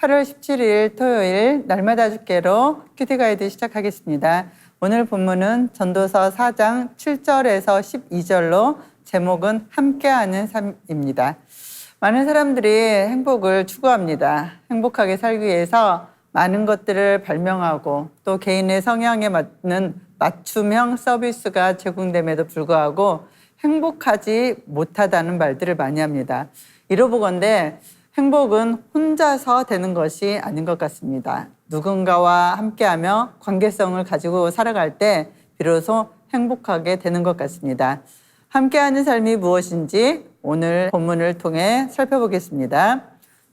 8월 17일 토요일 날마다 주께로 큐티 가이드 시작하겠습니다. 오늘 본문은 전도서 4장 7절에서 12절로 제목은 함께하는 삶입니다. 많은 사람들이 행복을 추구합니다. 행복하게 살기 위해서 많은 것들을 발명하고 또 개인의 성향에 맞는 맞춤형 서비스가 제공됨에도 불구하고 행복하지 못하다는 말들을 많이 합니다. 이러보건대 행복은 혼자서 되는 것이 아닌 것 같습니다. 누군가와 함께하며 관계성을 가지고 살아갈 때 비로소 행복하게 되는 것 같습니다. 함께하는 삶이 무엇인지 오늘 본문을 통해 살펴보겠습니다.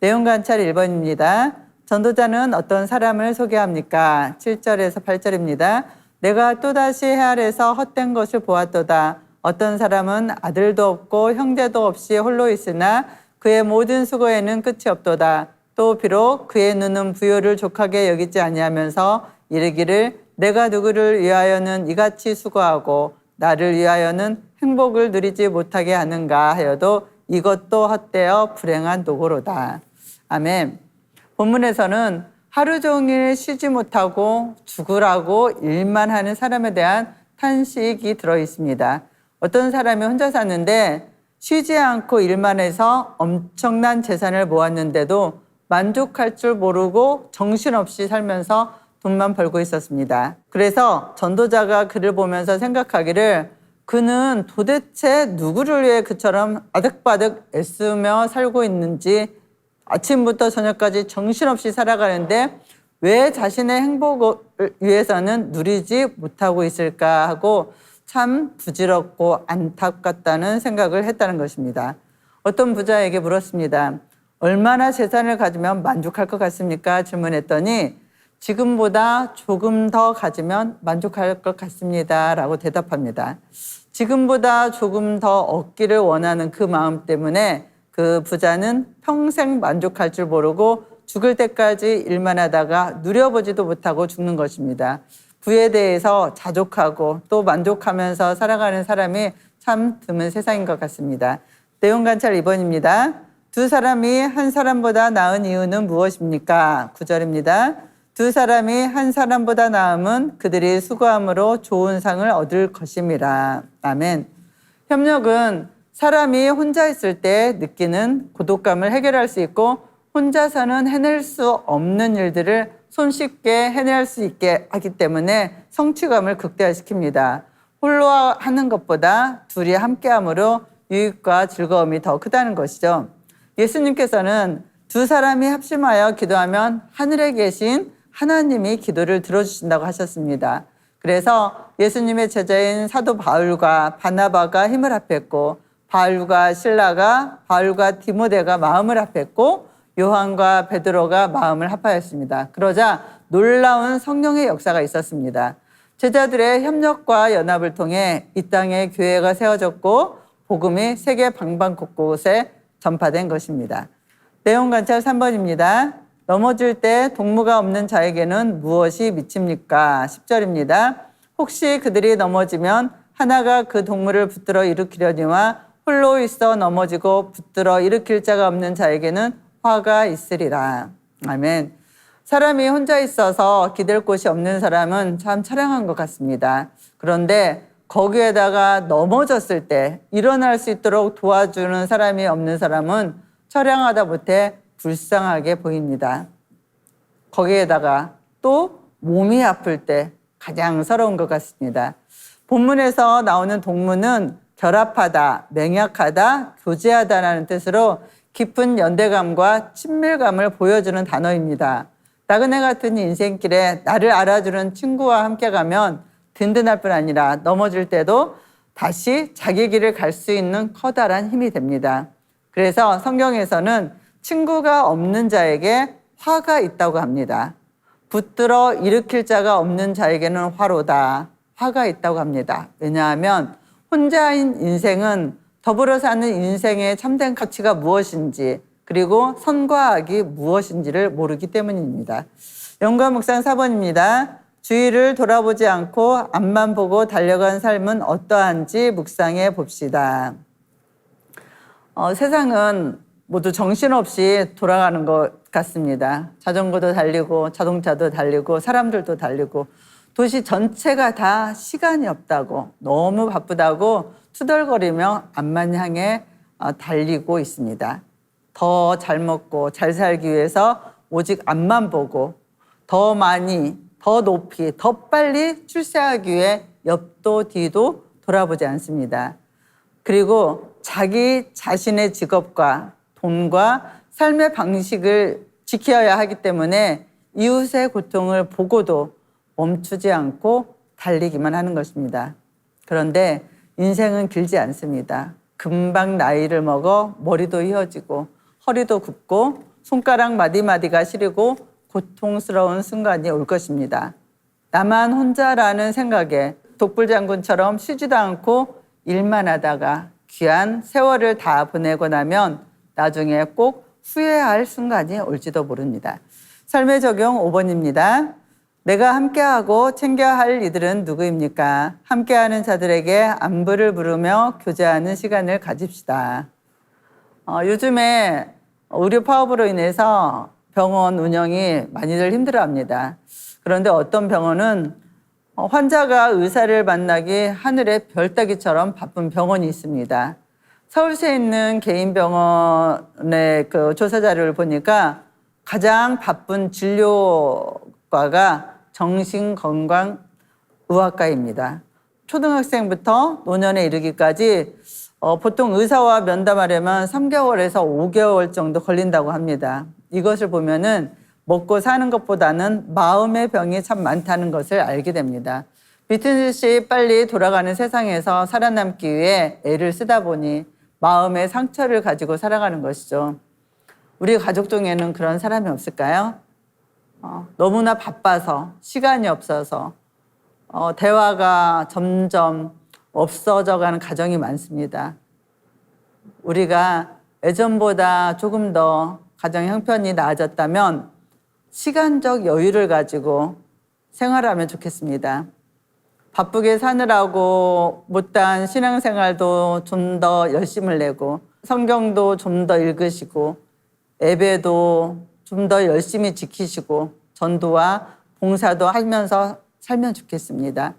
내용 관찰 1번입니다. 전도자는 어떤 사람을 소개합니까? 7절에서 8절입니다. 내가 또다시 헤아려서 헛된 것을 보았도다. 어떤 사람은 아들도 없고 형제도 없이 홀로 있으나 그의 모든 수고에는 끝이 없도다. 또 비록 그의 눈은 부요를 족하게 여기지 아니하면서 이르기를 내가 누구를 위하여는 이같이 수고하고 나를 위하여는 행복을 누리지 못하게 하는가 하여도 이것도 헛되어 불행한 도구로다. 아멘. 본문에서는 하루 종일 쉬지 못하고 죽으라고 일만 하는 사람에 대한 탄식이 들어 있습니다. 어떤 사람이 혼자 사는데 쉬지 않고 일만 해서 엄청난 재산을 모았는데도 만족할 줄 모르고 정신없이 살면서 돈만 벌고 있었습니다. 그래서 전도자가 그를 보면서 생각하기를 그는 도대체 누구를 위해 그처럼 아득바득 애쓰며 살고 있는지 아침부터 저녁까지 정신없이 살아가는데 왜 자신의 행복을 위해서는 누리지 못하고 있을까 하고 참 부질없고 안타깝다는 생각을 했다는 것입니다. 어떤 부자에게 물었습니다. 얼마나 재산을 가지면 만족할 것 같습니까? 질문했더니 지금보다 조금 더 가지면 만족할 것 같습니다. 라고 대답합니다. 지금보다 조금 더 얻기를 원하는 그 마음 때문에 그 부자는 평생 만족할 줄 모르고 죽을 때까지 일만 하다가 누려보지도 못하고 죽는 것입니다. 부에 대해서 자족하고 또 만족하면서 살아가는 사람이 참 드문 세상인 것 같습니다. 내용 관찰 2번입니다. 두 사람이 한 사람보다 나은 이유는 무엇입니까? 9절입니다. 두 사람이 한 사람보다 나음은 그들이 수고함으로 좋은 상을 얻을 것임이라. 아멘. 협력은 사람이 혼자 있을 때 느끼는 고독감을 해결할 수 있고 혼자서는 해낼 수 없는 일들을 손쉽게 해낼 수 있게 하기 때문에 성취감을 극대화시킵니다. 홀로 하는 것보다 둘이 함께함으로 유익과 즐거움이 더 크다는 것이죠. 예수님께서는 두 사람이 합심하여 기도하면 하늘에 계신 하나님이 기도를 들어주신다고 하셨습니다. 그래서 예수님의 제자인 사도 바울과 바나바가 힘을 합했고 바울과 실라가 바울과 디모데가 마음을 합했고 요한과 베드로가 마음을 합하였습니다. 그러자 놀라운 성령의 역사가 있었습니다. 제자들의 협력과 연합을 통해 이 땅에 교회가 세워졌고 복음이 세계 방방곳곳에 전파된 것입니다. 내용 관찰 3번입니다. 넘어질 때 동무가 없는 자에게는 무엇이 미칩니까? 10절입니다. 혹시 그들이 넘어지면 하나가 그 동무를 붙들어 일으키려니와 홀로 있어 넘어지고 붙들어 일으킬 자가 없는 자에게는 화가 있으리라. 아멘. 사람이 혼자 있어서 기댈 곳이 없는 사람은 참 처량한 것 같습니다. 그런데 거기에다가 넘어졌을 때 일어날 수 있도록 도와주는 사람이 없는 사람은 처량하다 못해 불쌍하게 보입니다. 거기에다가 또 몸이 아플 때 가장 서러운 것 같습니다. 본문에서 나오는 동무는 결합하다, 맹약하다, 교제하다라는 뜻으로 깊은 연대감과 친밀감을 보여주는 단어입니다. 나그네 같은 인생길에 나를 알아주는 친구와 함께 가면 든든할 뿐 아니라 넘어질 때도 다시 자기 길을 갈 수 있는 커다란 힘이 됩니다. 그래서 성경에서는 친구가 없는 자에게 화가 있다고 합니다. 붙들어 일으킬 자가 없는 자에게는 화로다. 화가 있다고 합니다. 왜냐하면 혼자인 인생은 더불어 사는 인생의 참된 가치가 무엇인지 그리고 선과 악이 무엇인지를 모르기 때문입니다. 영과 묵상 4번입니다. 주위를 돌아보지 않고 앞만 보고 달려간 삶은 어떠한지 묵상해 봅시다. 세상은 모두 정신없이 돌아가는 것 같습니다. 자전거도 달리고 자동차도 달리고 사람들도 달리고 도시 전체가 다 시간이 없다고 너무 바쁘다고 투덜거리며 앞만 향해 달리고 있습니다. 더 잘 먹고 잘 살기 위해서 오직 앞만 보고 더 많이, 더 높이, 더 빨리 출세하기 위해 옆도 뒤도 돌아보지 않습니다. 그리고 자기 자신의 직업과 돈과 삶의 방식을 지켜야 하기 때문에 이웃의 고통을 보고도 멈추지 않고 달리기만 하는 것입니다. 그런데 인생은 길지 않습니다. 금방 나이를 먹어 머리도 휘어지고 허리도 굽고 손가락 마디마디가 시리고 고통스러운 순간이 올 것입니다. 나만 혼자라는 생각에 독불장군처럼 쉬지도 않고 일만 하다가 귀한 세월을 다 보내고 나면 나중에 꼭 후회할 순간이 올지도 모릅니다. 삶의 적용 5번입니다. 내가 함께하고 챙겨야 할 이들은 누구입니까? 함께하는 자들에게 안부를 물으며 교제하는 시간을 가집시다. 요즘에 의료 파업으로 인해서 병원 운영이 많이들 힘들어합니다. 그런데 어떤 병원은 환자가 의사를 만나기 하늘의 별 따기처럼 바쁜 병원이 있습니다. 서울시에 있는 개인 병원의 그 조사 자료를 보니까 가장 바쁜 진료과가 정신건강의학과입니다. 초등학생부터 노년에 이르기까지 보통 의사와 면담하려면 3개월에서 5개월 정도 걸린다고 합니다. 이것을 보면은 먹고 사는 것보다는 마음의 병이 참 많다는 것을 알게 됩니다. 비트는 듯이 빨리 돌아가는 세상에서 살아남기 위해 애를 쓰다 보니 마음의 상처를 가지고 살아가는 것이죠. 우리 가족 중에는 그런 사람이 없을까요? 너무나 바빠서 시간이 없어서 대화가 점점 없어져가는 가정이 많습니다. 우리가 예전보다 조금 더 가정 형편이 나아졌다면 시간적 여유를 가지고 생활하면 좋겠습니다. 바쁘게 사느라고 못한 신앙생활도 좀 더 열심을 내고 성경도 좀 더 읽으시고 예배도 좀 더 열심히 지키시고 전도와 봉사도 하면서 살면 좋겠습니다.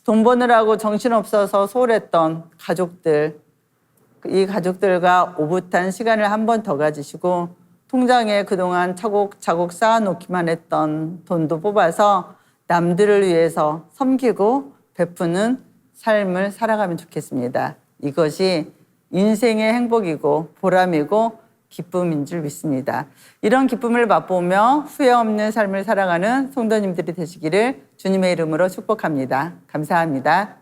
돈 버느라고 정신없어서 소홀했던 가족들, 이 가족들과 오붓한 시간을 한 번 더 가지시고 통장에 그동안 차곡차곡 쌓아놓기만 했던 돈도 뽑아서 남들을 위해서 섬기고 베푸는 삶을 살아가면 좋겠습니다. 이것이 인생의 행복이고 보람이고 기쁨인 줄 믿습니다. 이런 기쁨을 맛보며 후회 없는 삶을 살아가는 성도님들이 되시기를 주님의 이름으로 축복합니다. 감사합니다.